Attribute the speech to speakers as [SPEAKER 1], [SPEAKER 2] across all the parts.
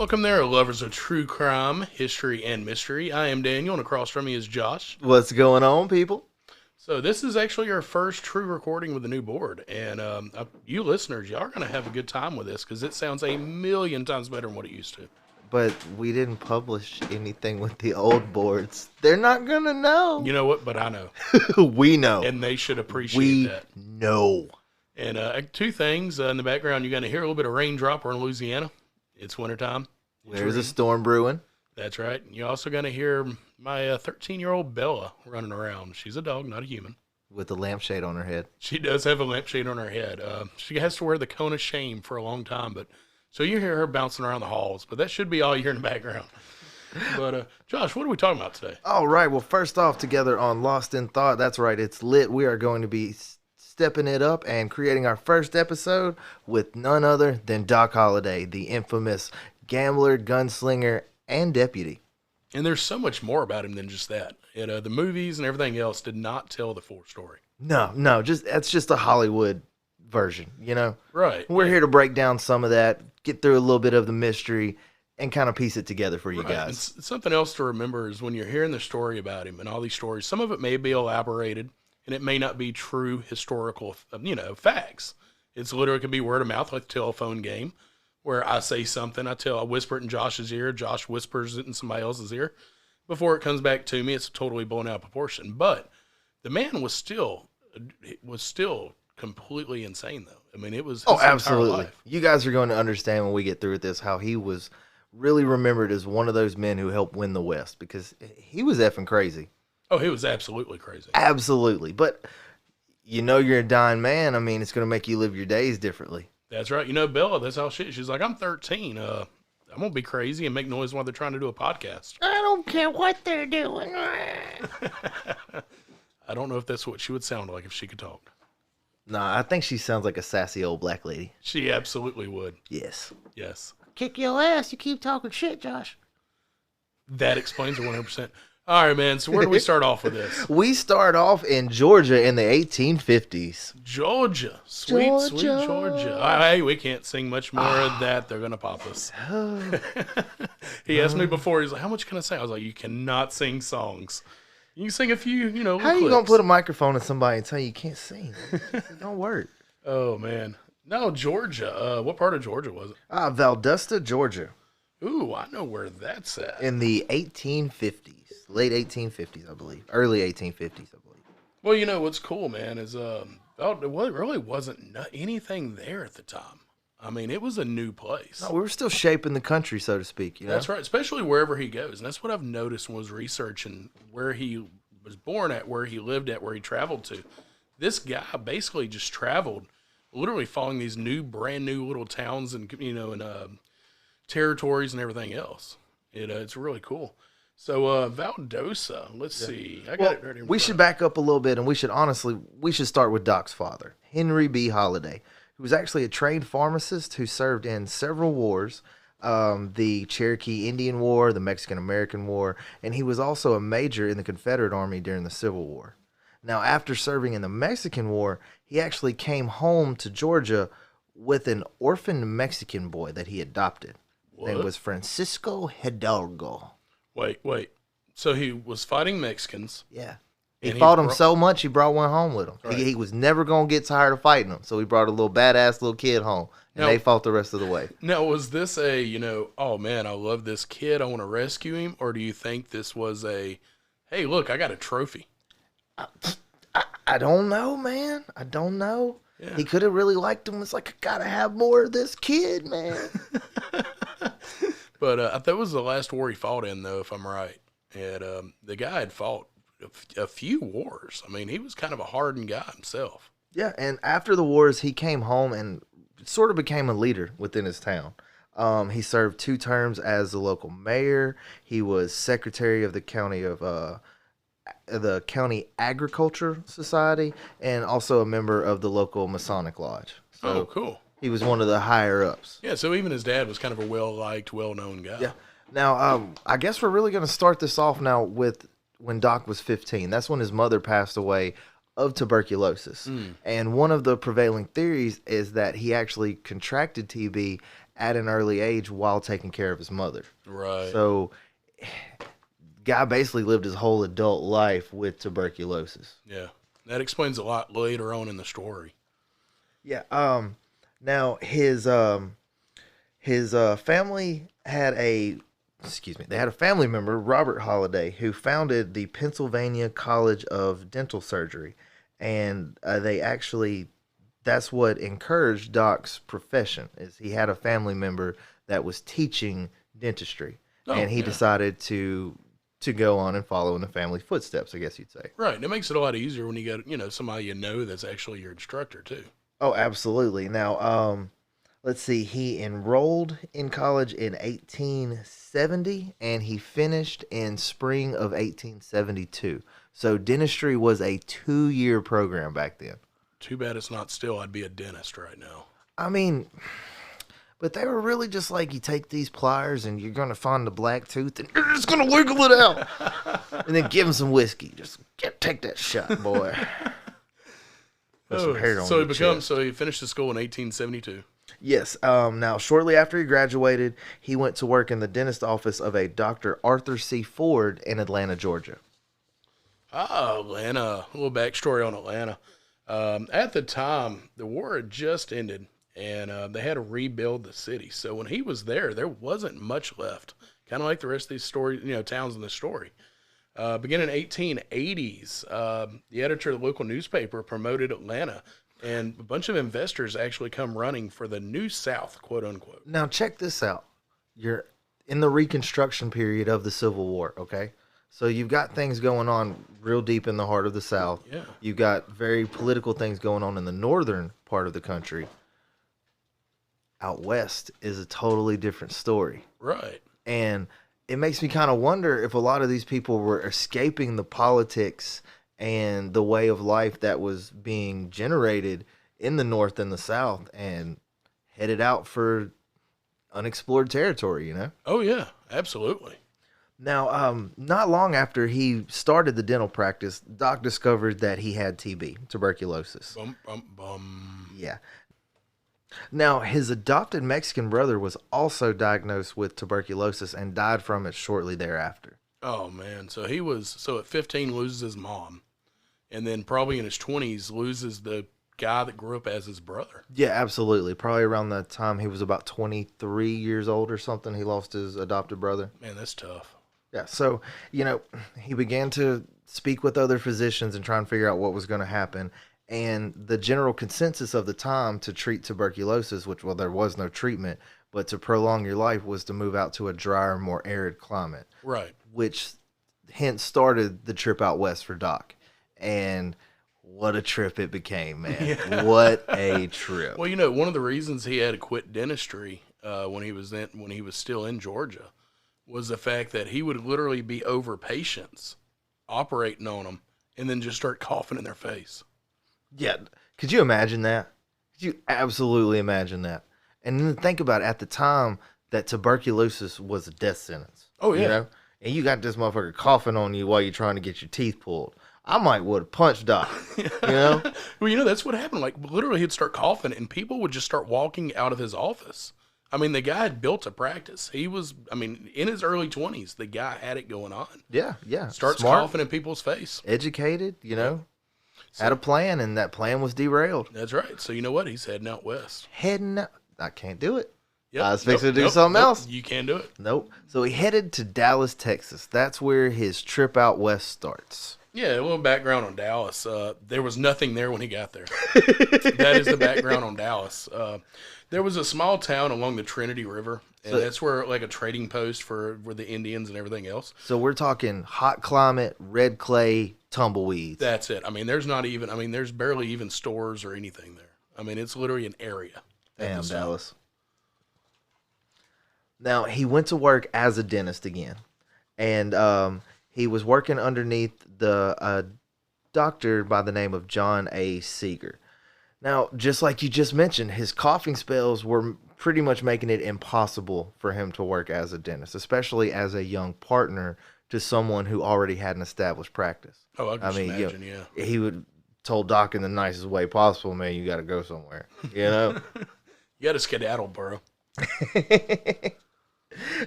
[SPEAKER 1] Welcome there, lovers of true crime, history, and mystery. I am Daniel, and across from me is Josh.
[SPEAKER 2] What's going on, people?
[SPEAKER 1] So this is actually our first true recording with the new board, and you listeners, y'all are going to have a good time with this because it sounds a million times better than what it used to.
[SPEAKER 2] But we didn't publish anything with the old boards. They're not going to know.
[SPEAKER 1] You know what? But I know.
[SPEAKER 2] We know.
[SPEAKER 1] And they should appreciate that.
[SPEAKER 2] We know.
[SPEAKER 1] And two things in the background. You're going to hear a little bit of raindrop. We're in Louisiana. It's wintertime.
[SPEAKER 2] There's a storm brewing.
[SPEAKER 1] That's right. You're also going to hear my 13-year-old Bella running around. She's a dog, not a human.
[SPEAKER 2] With a lampshade on her head.
[SPEAKER 1] She does have a lampshade on her head. She has to wear the cone of shame for a long time, but so you hear her bouncing around the halls, but that should be all you hear in the background. But Josh, what are we talking about today?
[SPEAKER 2] All right. Well, first off, together on Lost in Thought. That's right. It's lit. We are going to be stepping it up and creating our first episode with none other than Doc Holliday, the infamous gambler, gunslinger, and deputy.
[SPEAKER 1] And there's so much more about him than just that. The movies and everything else did not tell the full story.
[SPEAKER 2] No, that's just a Hollywood version, you know?
[SPEAKER 1] Right.
[SPEAKER 2] We're here to break down some of that, get through a little bit of the mystery, and kind of piece it together for you guys.
[SPEAKER 1] And something else to remember is when you're hearing the story about him and all these stories, some of it may be elaborated, and it may not be true historical, facts. It's literally could be word of mouth, like the telephone game, where I say something, I whisper it in Josh's ear, Josh whispers it in somebody else's ear. Before it comes back to me, it's totally blown out of proportion. But the man was still completely insane, though. I mean, it was his
[SPEAKER 2] absolutely.
[SPEAKER 1] Life.
[SPEAKER 2] You guys are going to understand when we get through with this how he was really remembered as one of those men who helped win the West, because he was effing crazy.
[SPEAKER 1] Oh, he was absolutely crazy.
[SPEAKER 2] Absolutely. But you're a dying man. I mean, it's going to make you live your days differently.
[SPEAKER 1] That's right. Bella, that's how she's like, I'm 13. I'm going to be crazy and make noise while they're trying to do a podcast.
[SPEAKER 2] I don't care what they're doing.
[SPEAKER 1] I don't know if that's what she would sound like if she could talk.
[SPEAKER 2] Nah, I think she sounds like a sassy old black lady.
[SPEAKER 1] She absolutely would.
[SPEAKER 2] Yes.
[SPEAKER 3] Kick your ass. You keep talking shit, Josh.
[SPEAKER 1] That explains it 100%. All right, man. So where do we start off with this?
[SPEAKER 2] We start off in Georgia in the 1850s.
[SPEAKER 1] Georgia. Sweet Georgia. Hey, we can't sing much more of that. They're going to pop us. He asked me before, he's like, how much can I sing? I was like, you cannot sing songs. You can sing a few,
[SPEAKER 2] How are you going to put a microphone in somebody and tell you can't sing? It don't work.
[SPEAKER 1] Oh, man. No, Georgia. What part of Georgia was it?
[SPEAKER 2] Valdosta, Georgia.
[SPEAKER 1] Ooh, I know where that's at.
[SPEAKER 2] In the 1850s. Late 1850s, I believe. Early 1850s, I believe.
[SPEAKER 1] Well, what's cool, man, is it really wasn't anything there at the time. I mean, it was a new place.
[SPEAKER 2] No, we were still shaping the country, so to speak.
[SPEAKER 1] That's right, especially wherever he goes. And that's what I've noticed when I was researching where he was born at, where he lived at, where he traveled to. This guy basically just traveled, literally following these brand new little towns and, and territories and everything else. It's really cool. So, Valdosta, let's see. I got it right here.
[SPEAKER 2] We should back up a little bit, and we should start with Doc's father, Henry B. Holliday, who was actually a trained pharmacist who served in several wars, the Cherokee Indian War, the Mexican-American War, and he was also a major in the Confederate Army during the Civil War. Now, after serving in the Mexican War, he actually came home to Georgia with an orphaned Mexican boy that he adopted. His name was Francisco Hidalgo.
[SPEAKER 1] Wait. So he was fighting Mexicans.
[SPEAKER 2] Yeah. He fought them so much, he brought one home with him. Right. He was never going to get tired of fighting them, so he brought a little badass little kid home, and they fought the rest of the way. Now,
[SPEAKER 1] was this oh, man, I love this kid, I want to rescue him, or do you think this was hey, look, I got a trophy?
[SPEAKER 2] I don't know, man. I don't know.
[SPEAKER 1] Yeah.
[SPEAKER 2] He could have really liked him. It's like, I got to have more of this kid, man.
[SPEAKER 1] But that was the last war he fought in, though, if I'm right. And the guy had fought a few wars. I mean, he was kind of a hardened guy himself.
[SPEAKER 2] Yeah, and after the wars, he came home and sort of became a leader within his town. He served 2 terms as the local mayor. He was secretary of the county agriculture society, and also a member of the local Masonic lodge. So
[SPEAKER 1] cool.
[SPEAKER 2] He was one of the higher ups.
[SPEAKER 1] Yeah, so even his dad was kind of a well-liked, well-known guy.
[SPEAKER 2] Yeah. Now, I guess we're really going to start this off now with when Doc was 15. That's when his mother passed away of tuberculosis. And one of the prevailing theories is that he actually contracted TB at an early age while taking care of his mother.
[SPEAKER 1] Right.
[SPEAKER 2] So, guy basically lived his whole adult life with tuberculosis.
[SPEAKER 1] Yeah. That explains a lot later on in the story.
[SPEAKER 2] Yeah. Now his family had they had a family member, Robert Holliday, who founded the Pennsylvania College of Dental Surgery, and that's what encouraged Doc's profession. Is he had a family member that was teaching dentistry, and he decided to go on and follow in the family footsteps, I guess you'd say.
[SPEAKER 1] Right. And it makes it a lot easier when you got, somebody that's actually your instructor too.
[SPEAKER 2] Oh, absolutely. Now, let's see. He enrolled in college in 1870, and he finished in spring of 1872. So dentistry was a 2-year program back then.
[SPEAKER 1] Too bad it's not still. I'd be a dentist right now.
[SPEAKER 2] I mean, but they were really just like, you take these pliers and you're going to find the black tooth and you're just going to wiggle it out. And then give him some whiskey. Just take that shot, boy.
[SPEAKER 1] So he finished the school in 1872.
[SPEAKER 2] Yes. Now, shortly after he graduated, he went to work in the dentist office of a Dr. Arthur C. Ford in Atlanta, Georgia.
[SPEAKER 1] Oh, Atlanta. A little backstory on Atlanta. At the time, the war had just ended, and they had to rebuild the city. So when he was there wasn't much left. Kind of like the rest of these stories, towns in the story. Beginning in 1880s, the editor of the local newspaper promoted Atlanta, and a bunch of investors actually come running for the New South, quote unquote.
[SPEAKER 2] Now, check this out. You're in the Reconstruction period of the Civil War, okay? So you've got things going on real deep in the heart of the South.
[SPEAKER 1] Yeah.
[SPEAKER 2] You've got very political things going on in the northern part of the country. Out west is a totally different story.
[SPEAKER 1] Right.
[SPEAKER 2] And it makes me kind of wonder if a lot of these people were escaping the politics and the way of life that was being generated in the North and the South and headed out for unexplored territory,
[SPEAKER 1] Oh, yeah, absolutely.
[SPEAKER 2] Now, not long after he started the dental practice, Doc discovered that he had TB, tuberculosis.
[SPEAKER 1] Bum, bum, bum.
[SPEAKER 2] Yeah. Now, his adopted Mexican brother was also diagnosed with tuberculosis and died from it shortly thereafter.
[SPEAKER 1] Oh, man. So at 15 loses his mom, and then probably in his 20s loses the guy that grew up as his brother.
[SPEAKER 2] Yeah, absolutely. Probably around the time he was about 23 years old or something, he lost his adopted brother.
[SPEAKER 1] Man, that's tough.
[SPEAKER 2] Yeah, so, he began to speak with other physicians and try and figure out what was going to happen. And the general consensus of the time to treat tuberculosis, there was no treatment, but to prolong your life, was to move out to a drier, more arid climate.
[SPEAKER 1] Right.
[SPEAKER 2] Which hence started the trip out west for Doc. And what a trip it became, man. Yeah. What a trip.
[SPEAKER 1] Well, one of the reasons he had to quit dentistry when he was still in Georgia was the fact that he would literally be over patients, operating on them, and then just start coughing in their face.
[SPEAKER 2] Yeah. Could you imagine that? Could you absolutely imagine that? And then think about it, at the time that tuberculosis was a death sentence.
[SPEAKER 1] Oh, yeah.
[SPEAKER 2] And you got this motherfucker coughing on you while you're trying to get your teeth pulled. I might would have punched Doc,
[SPEAKER 1] Well, that's what happened. Like, literally, he'd start coughing, and people would just start walking out of his office. I mean, the guy had built a practice. He was, in his early 20s, the guy had it going on.
[SPEAKER 2] Yeah.
[SPEAKER 1] Starts
[SPEAKER 2] Smart,
[SPEAKER 1] coughing in people's face.
[SPEAKER 2] Educated, had a plan, and that plan was derailed.
[SPEAKER 1] That's right. So you know what? He's heading out west.
[SPEAKER 2] I can't do it.
[SPEAKER 1] Yep.
[SPEAKER 2] I was fixing to do something else.
[SPEAKER 1] You can't do it.
[SPEAKER 2] Nope. So he headed to Dallas, Texas. That's where his trip out west starts.
[SPEAKER 1] Yeah, a little background on Dallas. There was nothing there when he got there. That is the background on Dallas. There was a small town along the Trinity River, and that's where, like, a trading post for the Indians and everything else.
[SPEAKER 2] So we're talking hot climate, red clay, tumbleweeds.
[SPEAKER 1] That's it. There's barely even stores or anything there. It's literally an area.
[SPEAKER 2] Damn, Dallas. Now, he went to work as a dentist again, and he was working underneath the doctor by the name of John A. Seeger. Now, just like you just mentioned, his coughing spells were pretty much making it impossible for him to work as a dentist, especially as a young partner to someone who already had an established practice.
[SPEAKER 1] Oh, I can imagine, yeah.
[SPEAKER 2] He would told Doc in the nicest way possible, man, you got to go somewhere, you know?
[SPEAKER 1] You got to skedaddle, bro.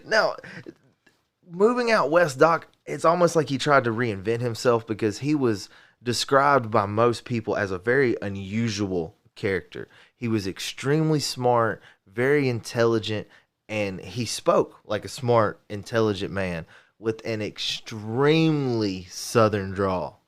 [SPEAKER 2] Now, moving out west, Doc, it's almost like he tried to reinvent himself because he was described by most people as a very unusual character. He was extremely smart, very intelligent, and he spoke like a smart, intelligent man with an extremely southern drawl.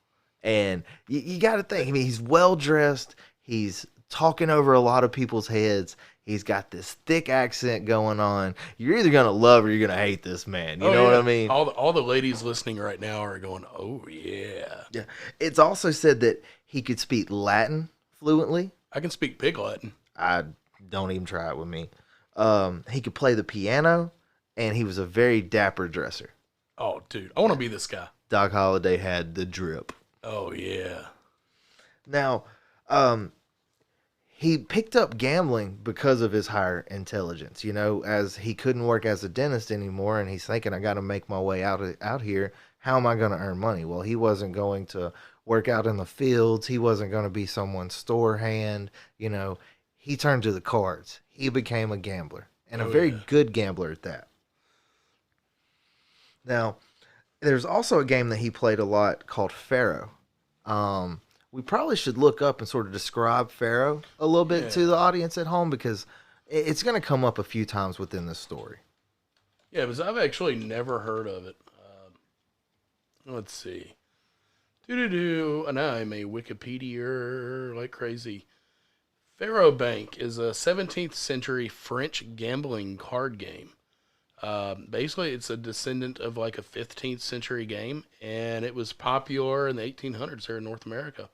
[SPEAKER 2] And you got to think, I mean, he's well dressed. He's talking over a lot of people's heads. He's got this thick accent going on. You're either going to love or you're going to hate this man. You know what I mean?
[SPEAKER 1] All the ladies listening right now are going, oh, yeah.
[SPEAKER 2] Yeah. It's also said that he could speak Latin fluently.
[SPEAKER 1] I can speak Pig Latin.
[SPEAKER 2] I don't even try it with me. He could play the piano, and he was a very dapper dresser.
[SPEAKER 1] Oh, dude. I want to be this guy.
[SPEAKER 2] Doc Holliday had the drip.
[SPEAKER 1] Oh, yeah.
[SPEAKER 2] Now, he picked up gambling because of his higher intelligence, you know, as he couldn't work as a dentist anymore, and he's thinking, I got to make my way out here. How am I going to earn money? Well, he wasn't going to work out in the fields. He wasn't going to be someone's store hand. You know, he turned to the cards. He became a gambler, and a very good gambler at that. Now, there's also a game that he played a lot called Pharaoh. We probably should look up and sort of describe Pharaoh a little bit to the audience at home because it's going to come up a few times within this story.
[SPEAKER 1] Yeah, because I've actually never heard of it. Let's see. And I'm a Wikipedia like crazy. Pharaoh Bank is a 17th century French gambling card game. Basically, it's a descendant of like a 15th century game, and it was popular in the 1800s here in North America.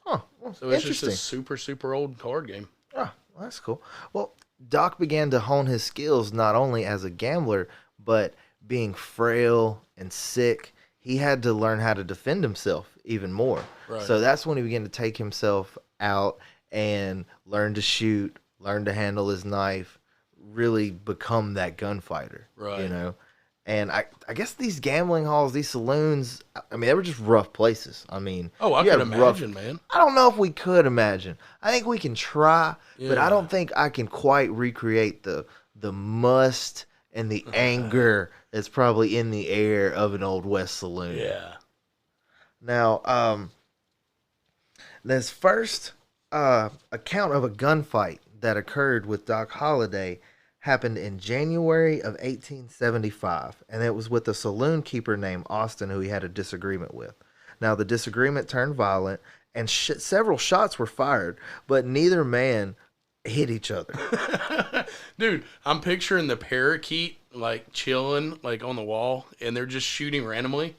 [SPEAKER 2] Huh. Well,
[SPEAKER 1] so it's just a super, super old card game.
[SPEAKER 2] Oh, well, that's cool. Well, Doc began to hone his skills not only as a gambler, but being frail and sick. He had to learn how to defend himself even more.
[SPEAKER 1] Right.
[SPEAKER 2] So that's when he began to take himself out and learn to shoot, learn to handle his knife, really become that gunfighter.
[SPEAKER 1] Right.
[SPEAKER 2] You know? And I guess these gambling halls, these saloons, I mean, they were just rough places. I mean,
[SPEAKER 1] I could imagine, man.
[SPEAKER 2] I don't know if we could imagine. I think we can try, but I don't think I can quite recreate the must and the anger that's probably in the air of an old West saloon.
[SPEAKER 1] Yeah.
[SPEAKER 2] Now, this first account of a gunfight that occurred with Doc Holliday happened in January of 1875, and it was with a saloon keeper named Austin who he had a disagreement with. Now, the disagreement turned violent, and several shots were fired, but neither man hit each other.
[SPEAKER 1] Dude, I'm picturing the parakeet, like, chilling, like, on the wall, and they're just shooting randomly.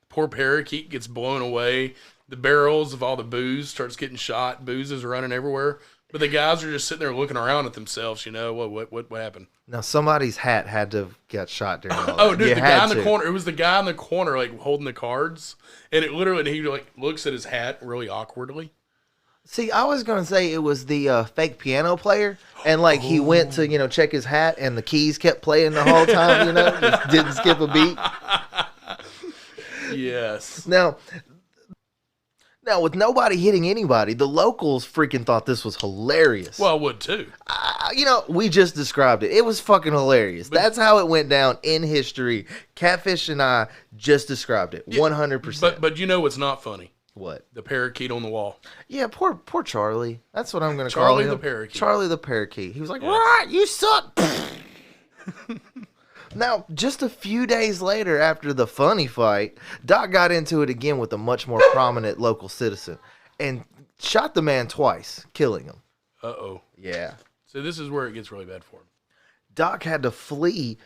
[SPEAKER 1] Poor parakeet gets blown away. The barrels of all the booze starts getting shot. Booze is running everywhere. But the guys are just sitting there looking around at themselves, you know, what happened?
[SPEAKER 2] Now, somebody's hat had to have got shot during all that.
[SPEAKER 1] Oh, dude, the guy in the corner. It was the guy in the corner, like, holding the cards. And it literally, he, like, looks at his hat really awkwardly.
[SPEAKER 2] See, I was going to say it was the fake piano player. And, like, he went to, you know, check his hat, and the keys kept playing the whole time, you know, just didn't skip a beat.
[SPEAKER 1] Yes.
[SPEAKER 2] Now, with nobody hitting anybody, the locals freaking thought this was hilarious.
[SPEAKER 1] Well, I would too.
[SPEAKER 2] You know, we just described it. It was fucking hilarious. That's how it went down in history. Catfish and I just described it. 100%.
[SPEAKER 1] But you know what's not funny?
[SPEAKER 2] What?
[SPEAKER 1] The parakeet on the wall.
[SPEAKER 2] Yeah, poor Charlie. That's what I'm going to call him.
[SPEAKER 1] Charlie the parakeet.
[SPEAKER 2] Charlie the parakeet. He was like, right, you suck. Now, just a few days later after the funny fight, Doc got into it again with a much more prominent local citizen and shot the man twice, killing him.
[SPEAKER 1] Uh-oh.
[SPEAKER 2] Yeah.
[SPEAKER 1] So this is where it gets really bad for him.
[SPEAKER 2] Doc had to flee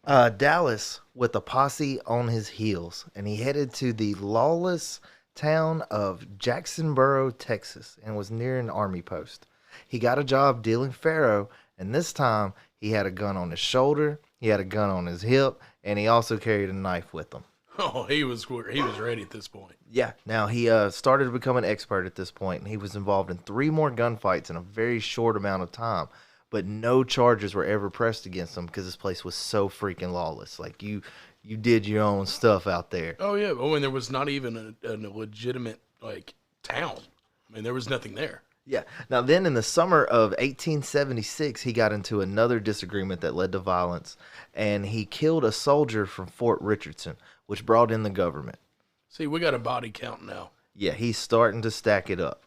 [SPEAKER 2] Dallas with a posse on his heels, and he headed to the lawless town of Jacksonboro, Texas, and was near an army post. He got a job dealing faro, and this time he had a gun on his shoulder, he had a gun on his hip, and he also carried a knife with him.
[SPEAKER 1] Oh, he was ready at this point.
[SPEAKER 2] Yeah. Now, he started to become an expert at this point, and he was involved in 3 more gunfights in a very short amount of time. But no charges were ever pressed against him because this place was so freaking lawless. Like, you did your own stuff out there.
[SPEAKER 1] Oh, yeah. Oh, and there was not even a legitimate, like, town. I mean, there was nothing there.
[SPEAKER 2] Yeah. Now, then in the summer of 1876, he got into another disagreement that led to violence, and he killed a soldier from Fort Richardson, which brought in the government.
[SPEAKER 1] See, we got a body count now.
[SPEAKER 2] Yeah, he's starting to stack it up.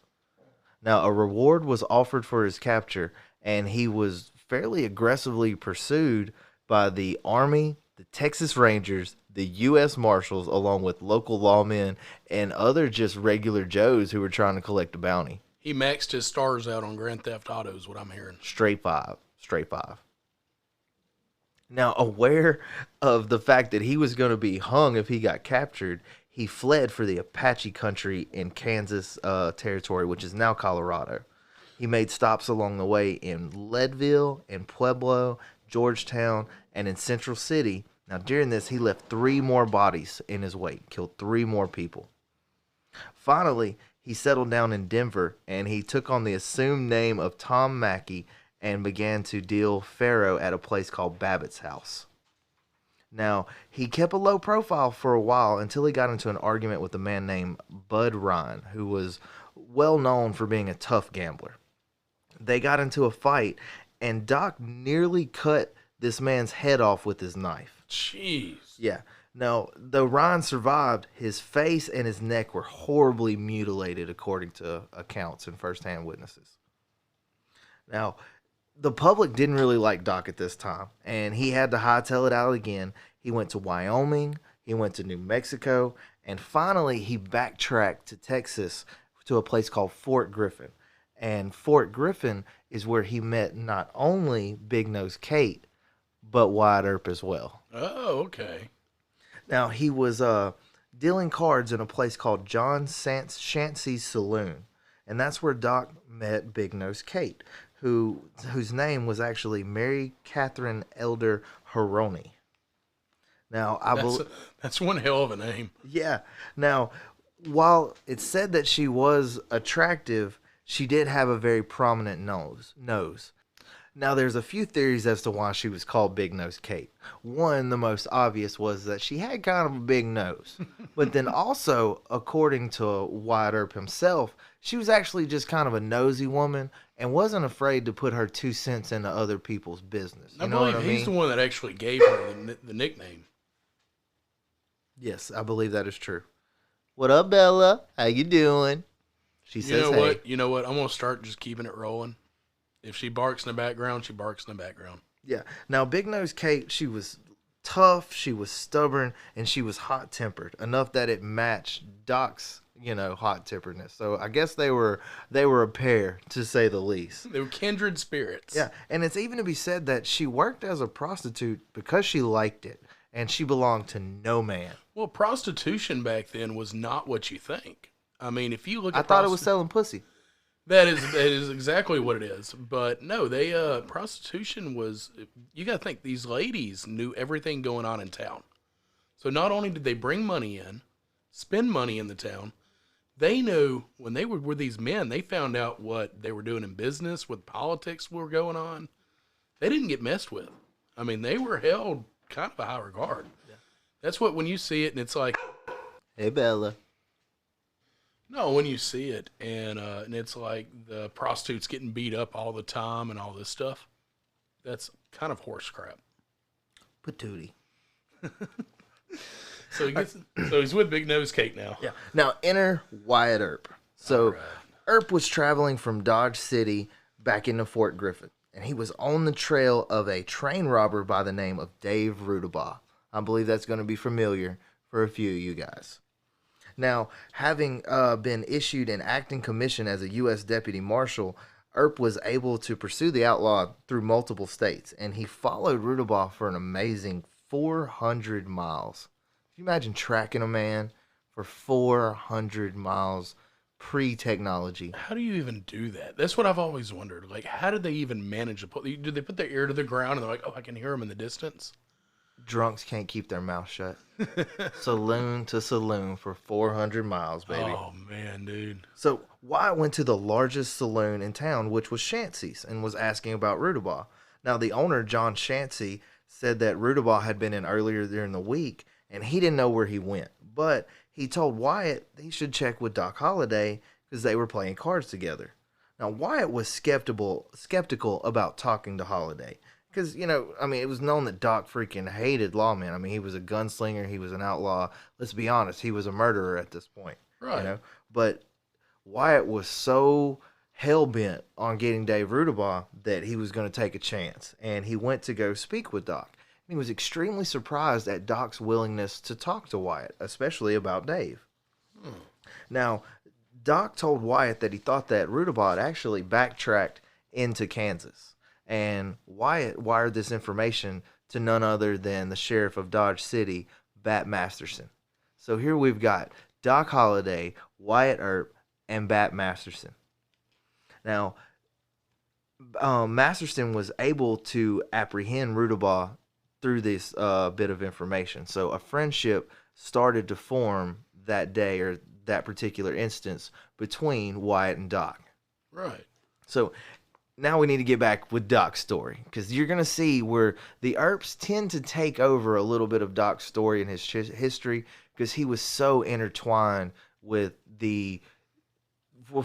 [SPEAKER 2] Now, a reward was offered for his capture, and he was fairly aggressively pursued by the Army, the Texas Rangers, the U.S. Marshals, along with local lawmen and other just regular Joes who were trying to collect a bounty.
[SPEAKER 1] He maxed his stars out on Grand Theft Auto is what I'm hearing.
[SPEAKER 2] Straight five. Now, aware of the fact that he was going to be hung if he got captured, he fled for the Apache country in Kansas territory, which is now Colorado. He made stops along the way in Leadville, in Pueblo, Georgetown, and in Central City. Now, during this, he left 3 more bodies in his wake, killed 3 more people. Finally, he settled down in Denver, and he took on the assumed name of Tom Mackey and began to deal Pharaoh at a place called Babbitt's House. Now, he kept a low profile for a while until he got into an argument with a man named Bud Ryan, who was well known for being a tough gambler. They got into a fight, and Doc nearly cut this man's head off with his knife.
[SPEAKER 1] Jeez.
[SPEAKER 2] Yeah. Now, though Ryan survived, his face and his neck were horribly mutilated, according to accounts and firsthand witnesses. Now, the public didn't really like Doc at this time, and he had to hightail it out again. He went to Wyoming, he went to New Mexico, and finally he backtracked to Texas to a place called Fort Griffin. And Fort Griffin is where he met not only Big Nose Kate, but Wyatt Earp as well.
[SPEAKER 1] Oh, okay.
[SPEAKER 2] Now, he was dealing cards in a place called John Shancy's Saloon, and that's where Doc met Big Nose Kate, whose name was actually Mary Catherine Elder Haroni. Now,
[SPEAKER 1] that's one hell of a name.
[SPEAKER 2] Yeah. Now, while it's said that she was attractive, she did have a very prominent nose. Now, there's a few theories as to why she was called Big Nose Kate. One, the most obvious, was that she had kind of a big nose. But then also, according to Wyatt Earp himself, she was actually just kind of a nosy woman and wasn't afraid to put her 2 cents into other people's business. You know what I mean?
[SPEAKER 1] He's the one that actually gave her the nickname.
[SPEAKER 2] Yes, I believe that is true. What up, Bella? How you doing? She says, hey.
[SPEAKER 1] You know what? I'm going to start just keeping it rolling. If she barks in the background, she barks in the background.
[SPEAKER 2] Yeah. Now, Big Nose Kate, she was tough, she was stubborn, and she was hot-tempered, enough that it matched Doc's, hot-temperedness. So I guess they were a pair, to say the least.
[SPEAKER 1] They were kindred spirits.
[SPEAKER 2] Yeah, and it's even to be said that she worked as a prostitute because she liked it, and she belonged to no man.
[SPEAKER 1] Well, prostitution back then was not what you think. I mean, if you look at
[SPEAKER 2] I thought it was selling pussy.
[SPEAKER 1] That is exactly what it is. But no, prostitution was, you got to think, these ladies knew everything going on in town. So not only did they bring money in, spend money in the town, they knew when they were with these men, they found out what they were doing in business, what politics were going on. They didn't get messed with. I mean, they were held kind of a high regard. Yeah. That's what, when you see it and it's like,
[SPEAKER 2] hey, Bella.
[SPEAKER 1] No, when you see it and it's like the prostitutes getting beat up all the time and all this stuff, that's kind of horse crap.
[SPEAKER 2] Patootie.
[SPEAKER 1] So he's with Big Nose Kate now.
[SPEAKER 2] Yeah. Now enter Wyatt Earp. So
[SPEAKER 1] right.
[SPEAKER 2] Earp was traveling from Dodge City back into Fort Griffin, and he was on the trail of a train robber by the name of Dave Rudabaugh. I believe that's going to be familiar for a few of you guys. Now, having been issued an acting commission as a U.S. deputy marshal, Earp was able to pursue the outlaw through multiple states, and he followed Rudabaugh for an amazing 400 miles. Can you imagine tracking a man for 400 miles pre-technology?
[SPEAKER 1] How do you even do that? That's what I've always wondered. Like, how did they even manage to did they put their ear to the ground and they're like, oh, I can hear him in the distance?
[SPEAKER 2] Drunks can't keep their mouth shut. Saloon to saloon for 400 miles, baby.
[SPEAKER 1] Oh, man, dude.
[SPEAKER 2] So Wyatt went to the largest saloon in town, which was Shancy's, and was asking about Rudabaugh. Now, the owner, John Shancy, said that Rudabaugh had been in earlier during the week, and he didn't know where he went. But he told Wyatt he should check with Doc Holliday because they were playing cards together. Now, Wyatt was skeptical about talking to Holiday because, it was known that Doc freaking hated lawmen. I mean, he was a gunslinger. He was an outlaw. Let's be honest. He was a murderer at this point.
[SPEAKER 1] Right.
[SPEAKER 2] But Wyatt was so hell-bent on getting Dave Rudabaugh that he was going to take a chance. And he went to go speak with Doc. And he was extremely surprised at Doc's willingness to talk to Wyatt, especially about Dave. Now, Doc told Wyatt that he thought that Rudabaugh had actually backtracked into Kansas. And Wyatt wired this information to none other than the sheriff of Dodge City, Bat Masterson. So here we've got Doc Holliday, Wyatt Earp, and Bat Masterson. Now, Masterson was able to apprehend Rudabaugh through this bit of information. So a friendship started to form that day, or that particular instance, between Wyatt and Doc.
[SPEAKER 1] Right.
[SPEAKER 2] So now we need to get back with Doc's story, because you're going to see where the Earps tend to take over a little bit of Doc's story and his history, because he was so intertwined with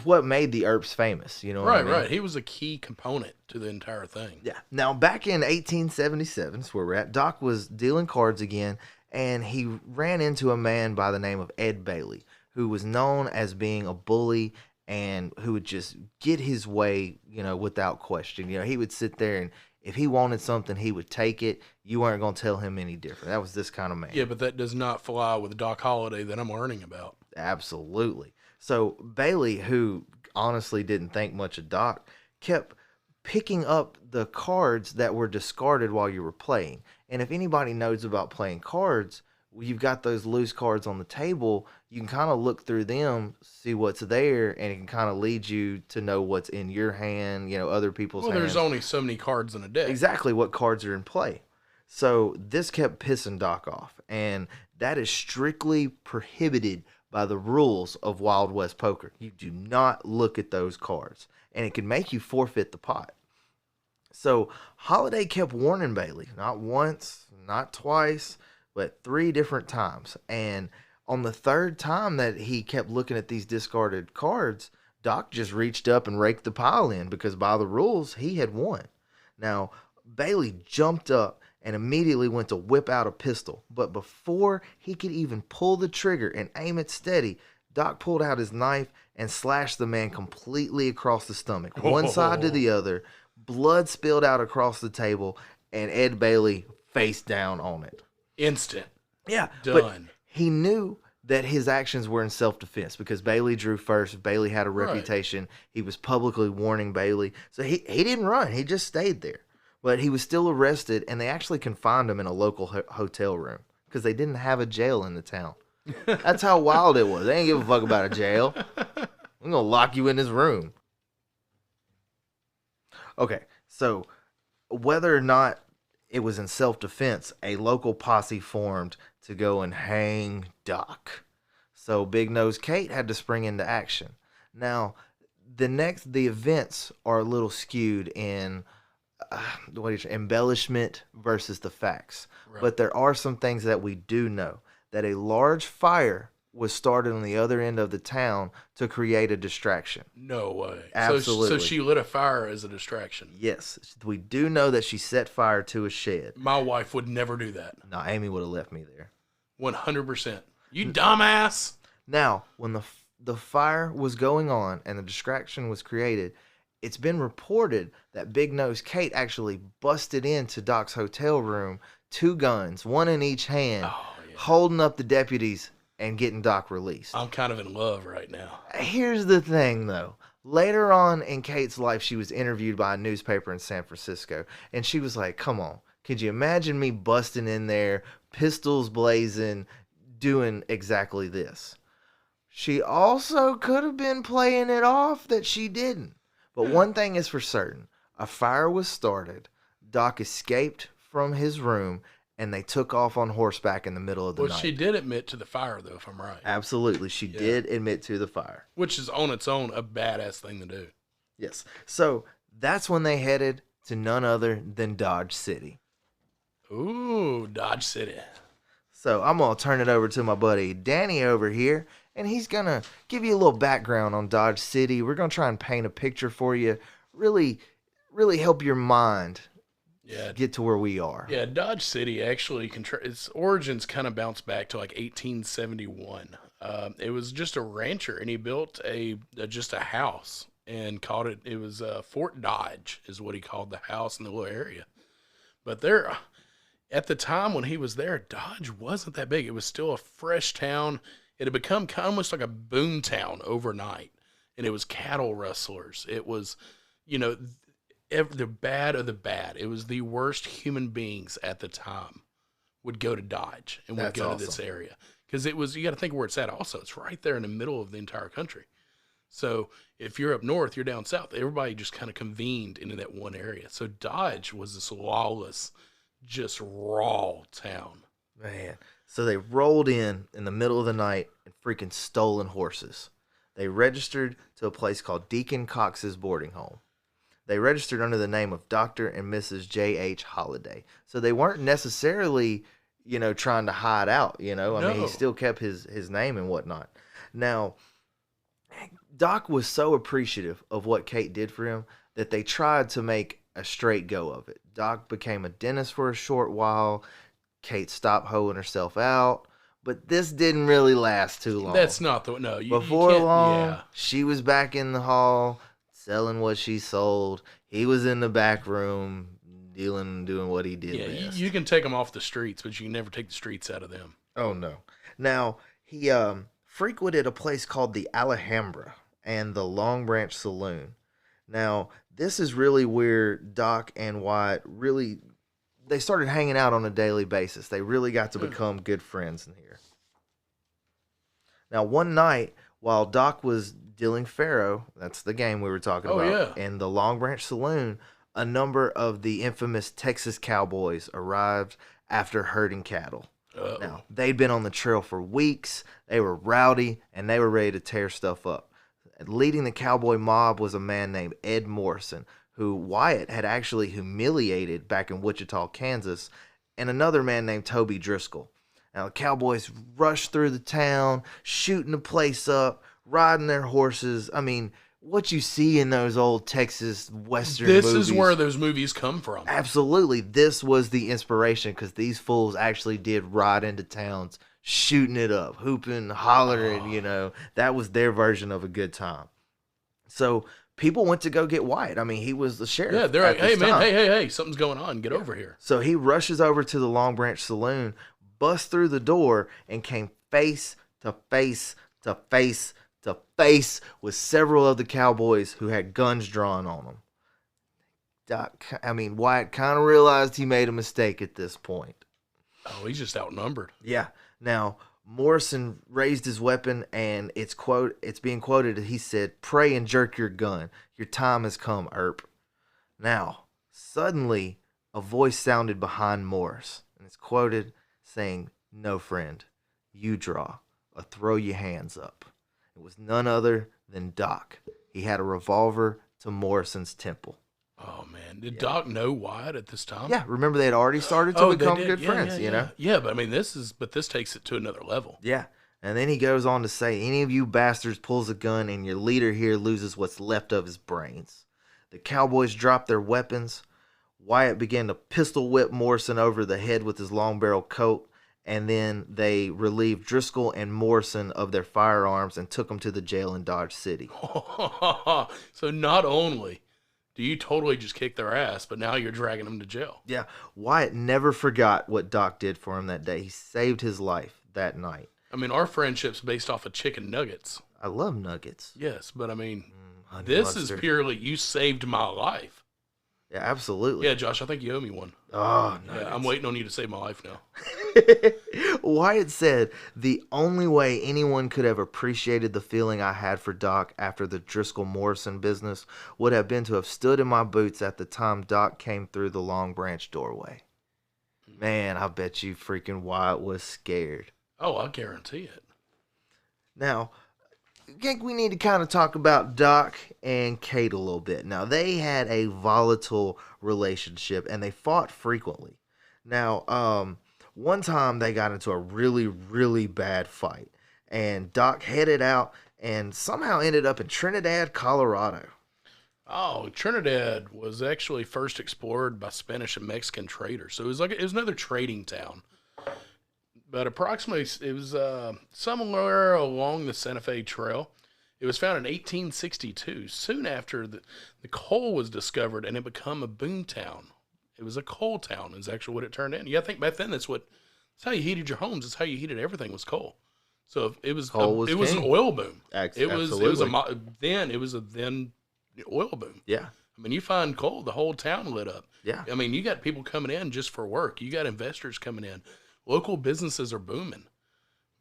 [SPEAKER 2] what made the Earps famous. You know what I mean?
[SPEAKER 1] Right. He was a key component to the entire thing.
[SPEAKER 2] Yeah. Now, back in 1877, that's where we're at, Doc was dealing cards again, and he ran into a man by the name of Ed Bailey, who was known as being a bully and who would just get his way, without question. He would sit there, and if he wanted something, he would take it. You weren't going to tell him any different. That was this kind of man.
[SPEAKER 1] Yeah, but that does not fly with Doc Holliday that I'm learning about.
[SPEAKER 2] Absolutely. So Bailey, who honestly didn't think much of Doc, kept picking up the cards that were discarded while you were playing. And if anybody knows about playing cards, you've got those loose cards on the table. You can kind of look through them, see what's there, and it can kind of lead you to know what's in your hand, other people's hands.
[SPEAKER 1] Well, there's only so many cards in a deck.
[SPEAKER 2] Exactly what cards are in play. So this kept pissing Doc off, and that is strictly prohibited by the rules of Wild West Poker. You do not look at those cards, and it can make you forfeit the pot. So Holiday kept warning Bailey, not once, not twice, but 3 different times. And on the 3rd time that he kept looking at these discarded cards, Doc just reached up and raked the pile in, because by the rules, he had won. Now, Bailey jumped up and immediately went to whip out a pistol. But before he could even pull the trigger and aim it steady, Doc pulled out his knife and slashed the man completely across the stomach, one side to the other. Blood spilled out across the table, and Ed Bailey face down on it.
[SPEAKER 1] Instant.
[SPEAKER 2] Yeah.
[SPEAKER 1] Done.
[SPEAKER 2] But he knew that his actions were in self-defense, because Bailey drew first. Bailey had a reputation. Right. He was publicly warning Bailey. So he didn't run. He just stayed there. But he was still arrested, and they actually confined him in a local hotel room, because they didn't have a jail in the town. That's how wild it was. They didn't give a fuck about a jail. I'm going to lock you in this room. Okay, so whether or not it was in self-defense, a local posse formed to go and hang Doc. So Big Nose Kate had to spring into action. Now, the events are a little skewed in embellishment versus the facts. Right. But there are some things that we do know. That a large fire was started on the other end of the town to create a distraction.
[SPEAKER 1] No way.
[SPEAKER 2] Absolutely.
[SPEAKER 1] So she lit a fire as a distraction.
[SPEAKER 2] Yes. We do know that she set fire to a shed.
[SPEAKER 1] My wife would never do that.
[SPEAKER 2] No, Amy would have left me there.
[SPEAKER 1] 100%. You dumbass.
[SPEAKER 2] Now, when the fire was going on and the distraction was created, it's been reported that Big Nose Kate actually busted into Doc's hotel room, 2 guns, 1 in each hand, holding up the deputies and getting Doc released.
[SPEAKER 1] I'm kind of in love right now.
[SPEAKER 2] Here's the thing, though. Later on in Kate's life, she was interviewed by a newspaper in San Francisco, and she was like, come on, could you imagine me busting in there, pistols blazing, doing exactly this? She also could have been playing it off that she didn't. But one thing is for certain. A fire was started. Doc escaped from his room, and they took off on horseback in the middle of the night.
[SPEAKER 1] Well, she did admit to the fire, though, if I'm right.
[SPEAKER 2] Absolutely. She did admit to the fire.
[SPEAKER 1] Which is on its own a badass thing to do.
[SPEAKER 2] Yes. So that's when they headed to none other than Dodge City.
[SPEAKER 1] Ooh, Dodge City.
[SPEAKER 2] So I'm going to turn it over to my buddy Danny over here, and he's going to give you a little background on Dodge City. We're going to try and paint a picture for you, really, really help your mind get to where we are.
[SPEAKER 1] Yeah, Dodge City actually, its origins kind of bounce back to like 1871. It was just a rancher, and he built just a house and called it was Fort Dodge is what he called the house in the little area. But there, at the time when he was there, Dodge wasn't that big. It was still a fresh town. It had become kind of almost like a boom town overnight, and it was cattle rustlers. It was, the bad of the bad. It was the worst human beings at the time would go to Dodge and would go to this area. Because you got to think where it's at also. It's right there in the middle of the entire country. So if you're up north, you're down south. Everybody just kind of convened into that one area. So Dodge was this lawless, just raw town.
[SPEAKER 2] Man. So they rolled in the middle of the night and freaking stolen horses. They registered to a place called Deacon Cox's boarding home. They registered under the name of Dr. and Mrs. J.H. Holliday. So they weren't necessarily, trying to hide out, No. I mean, he still kept his name and whatnot. Now, Doc was so appreciative of what Kate did for him that they tried to make a straight go of it. Doc became a dentist for a short while. Kate stopped hoeing herself out. But this didn't really last too long.
[SPEAKER 1] That's not the... No,
[SPEAKER 2] Before long, she was back in the hall selling what she sold. He was in the back room doing what he did.
[SPEAKER 1] Yeah, you can take them off the streets, but you can never take the streets out of them.
[SPEAKER 2] Oh, no. Now, he frequented a place called the Alhambra and the Long Branch Saloon. Now, this is really where Doc and Wyatt they started hanging out on a daily basis. They really got to become good friends in here. Now, one night, while Doc was dealing Pharaoh, that's the game we were talking about, in the Long Branch Saloon, a number of the infamous Texas cowboys arrived after herding cattle. Uh-oh. Now, they'd been on the trail for weeks, they were rowdy, and they were ready to tear stuff up. Leading the cowboy mob was a man named Ed Morrison, who Wyatt had actually humiliated back in Wichita, Kansas, and another man named Toby Driscoll. Now, the cowboys rushed through the town, shooting the place up, riding their horses. I mean, what you see in those old Texas Western movies.
[SPEAKER 1] This is where those movies come from.
[SPEAKER 2] Absolutely. This was the inspiration because these fools actually did ride into towns, shooting it up, hooping, hollering, That was their version of a good time. So people went to go get Wyatt. I mean, he was the sheriff.
[SPEAKER 1] Yeah, they're like, hey, man, hey, something's going on. Get over here.
[SPEAKER 2] So he rushes over to the Long Branch Saloon, busts through the door, and came face to face to face to face with several of the cowboys who had guns drawn on them. Wyatt kind of realized he made a mistake at this point.
[SPEAKER 1] Oh, he's just outnumbered.
[SPEAKER 2] Yeah. Now, Morrison raised his weapon, and it's being quoted. He said, "Pray and jerk your gun. Your time has come, Earp." Now, suddenly, a voice sounded behind Morris, and it's quoted saying, "No, friend, you draw, or throw your hands up." It was none other than Doc. He had a revolver to Morrison's temple.
[SPEAKER 1] Oh, man. Did Doc know Wyatt at this time?
[SPEAKER 2] Yeah, remember they had already started to become good friends,
[SPEAKER 1] Yeah, but this takes it to another level.
[SPEAKER 2] Yeah. And then he goes on to say, "Any of you bastards pulls a gun and your leader here loses what's left of his brains." The cowboys dropped their weapons. Wyatt began to pistol whip Morrison over the head with his long barrel coat, and then they relieved Driscoll and Morrison of their firearms and took them to the jail in Dodge City.
[SPEAKER 1] So not only do you totally just kick their ass, but now you're dragging them to jail.
[SPEAKER 2] Yeah, Wyatt never forgot what Doc did for him that day. He saved his life that night.
[SPEAKER 1] I mean, our friendship's based off of chicken nuggets.
[SPEAKER 2] I love nuggets.
[SPEAKER 1] Yes, but this is purely, you saved my life.
[SPEAKER 2] Yeah, absolutely.
[SPEAKER 1] Yeah, Josh, I think you owe me one.
[SPEAKER 2] Oh, no.
[SPEAKER 1] Yeah, I'm waiting on you to save my life now.
[SPEAKER 2] Wyatt said, "The only way anyone could have appreciated the feeling I had for Doc after the Driscoll-Morrison business would have been to have stood in my boots at the time Doc came through the Long Branch doorway." Man, I bet you freaking Wyatt was scared.
[SPEAKER 1] Oh, I guarantee it.
[SPEAKER 2] Now, I think we need to kind of talk about Doc and Kate a little bit. Now, they had a volatile relationship, and they fought frequently. Now, one time they got into a really, really bad fight. and Doc headed out and somehow ended up in Trinidad, Colorado.
[SPEAKER 1] Oh, Trinidad was actually first explored by Spanish and Mexican traders. So it was another trading town. But approximately, it was somewhere along the Santa Fe Trail. It was found in 1862, soon after the coal was discovered, and it became a boom town. It was a coal town is actually what it turned in. You got to think back then, that's how you heated your homes. That's how you heated everything was coal. So it was an oil boom. It was a oil boom.
[SPEAKER 2] Yeah.
[SPEAKER 1] I mean, you find coal, the whole town lit up.
[SPEAKER 2] Yeah.
[SPEAKER 1] I mean, you got people coming in just for work. You got investors coming in. Local businesses are booming.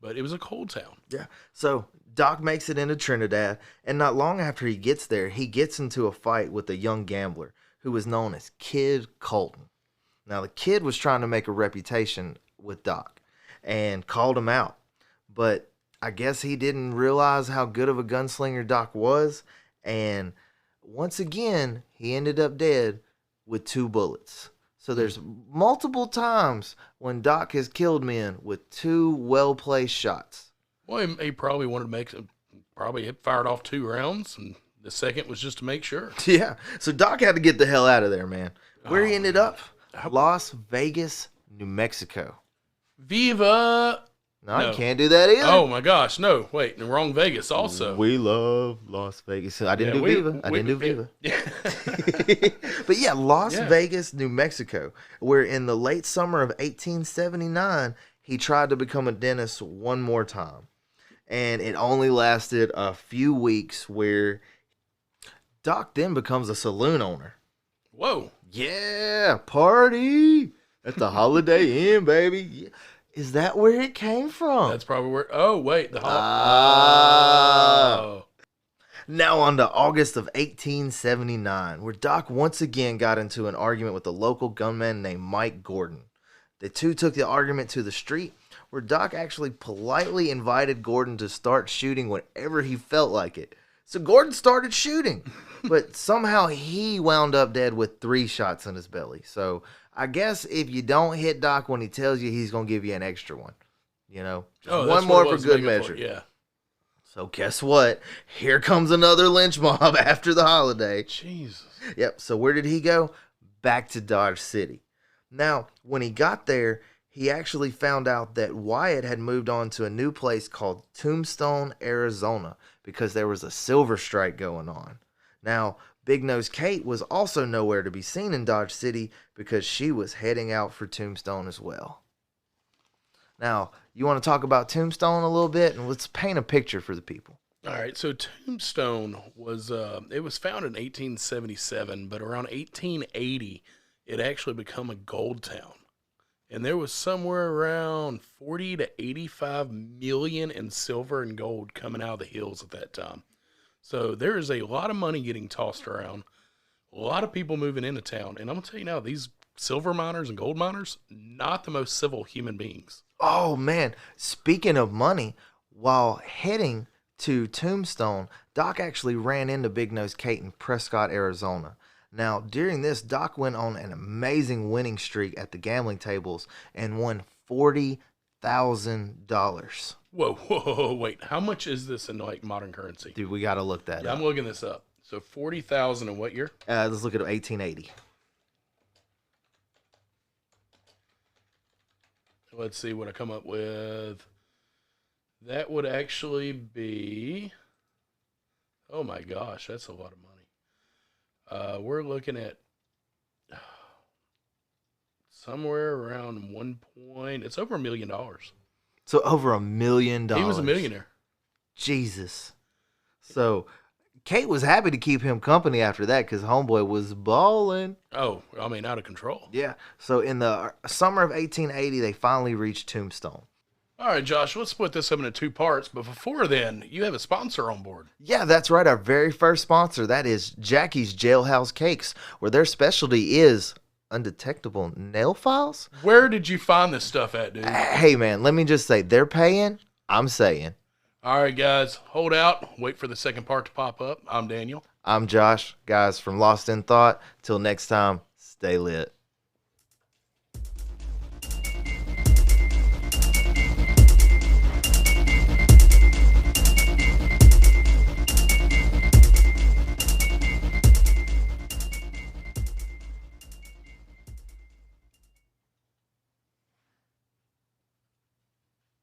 [SPEAKER 1] But it was a coal town.
[SPEAKER 2] Yeah. So Doc makes it into Trinidad, and not long after he gets there, he gets into a fight with a young gambler who was known as Kid Colton. Now, the kid was trying to make a reputation with Doc and called him out. But I guess he didn't realize how good of a gunslinger Doc was, and once again, he ended up dead with 2 bullets. So there's multiple times when Doc has killed men with 2 well-placed shots.
[SPEAKER 1] Well, he probably wanted to probably fired off 2 rounds, and the second was just to make sure.
[SPEAKER 2] Yeah. So Doc had to get the hell out of there, man. Where he ended up? Las Vegas, New Mexico.
[SPEAKER 1] Viva!
[SPEAKER 2] No, you can't do that either.
[SPEAKER 1] Oh my gosh, no! Wait, the wrong Vegas also.
[SPEAKER 2] We love Las Vegas. I didn't do Viva. I didn't do Viva.
[SPEAKER 1] Yeah.
[SPEAKER 2] But yeah, Las Vegas, New Mexico, where in the late summer of 1879, he tried to become a dentist one more time. And it only lasted a few weeks, where Doc then becomes a saloon owner.
[SPEAKER 1] Whoa.
[SPEAKER 2] Yeah, party at the Holiday Inn, baby. Yeah. Is that where it came from?
[SPEAKER 1] That's probably where. Oh, wait.
[SPEAKER 2] Now on to August of 1879, where Doc once again got into an argument with a local gunman named Mike Gordon. The two took the argument to the street, where Doc actually politely invited Gordon to start shooting whenever he felt like it. So Gordon started shooting, but somehow he wound up dead with 3 shots in his belly. So I guess if you don't hit Doc when he tells you, he's going to give you an extra one. You know, just one more for good measure.
[SPEAKER 1] Yeah.
[SPEAKER 2] So guess what? Here comes another lynch mob after the holiday.
[SPEAKER 1] Jesus.
[SPEAKER 2] Yep. So where did he go? Back to Dodge City. Now, when he got there, he actually found out that Wyatt had moved on to a new place called Tombstone, Arizona, because there was a silver strike going on. Now, Big Nose Kate was also nowhere to be seen in Dodge City because she was heading out for Tombstone as well. Now, you want to talk about Tombstone a little bit, and let's paint a picture for the people.
[SPEAKER 1] All right, so Tombstone was it was founded in 1877, but around 1880, it actually became a gold town. And there was somewhere around 40 to 85 million in silver and gold coming out of the hills at that time. So there is a lot of money getting tossed around, a lot of people moving into town. And I'm going to tell you now, these silver miners and gold miners, not the most civil human beings.
[SPEAKER 2] Oh, man. Speaking of money, while heading to Tombstone, Doc actually ran into Big Nose Kate in Prescott, Arizona. Now, during this, Doc went on an amazing winning streak at the gambling tables and won $40,000.
[SPEAKER 1] Whoa, wait. How much is this in like modern currency?
[SPEAKER 2] Dude, we got to look that up.
[SPEAKER 1] I'm looking this up. So 40,000 in what year?
[SPEAKER 2] Let's look at 1880.
[SPEAKER 1] Let's see what I come up with. That would actually be, oh my gosh, that's a lot of money. We're looking at somewhere around it's over $1 million.
[SPEAKER 2] So over $1 million.
[SPEAKER 1] He was a millionaire.
[SPEAKER 2] Jesus. So Kate was happy to keep him company after that because homeboy was balling.
[SPEAKER 1] Oh, I mean, out of control.
[SPEAKER 2] Yeah. So in the summer of 1880, they finally reached Tombstone.
[SPEAKER 1] All right, Josh, let's split this up into 2 parts. But before then, you have a sponsor on board.
[SPEAKER 2] Yeah, that's right. Our very first sponsor, that is Jackie's Jailhouse Cakes, where their specialty is undetectable nail files.
[SPEAKER 1] Where did you find this stuff at, dude?
[SPEAKER 2] Hey, man, let me just say, they're paying, I'm saying.
[SPEAKER 1] All right, guys, hold out. Wait for the second part to pop up. I'm Daniel.
[SPEAKER 2] I'm Josh. Guys, from Lost in Thought, till next time, stay lit.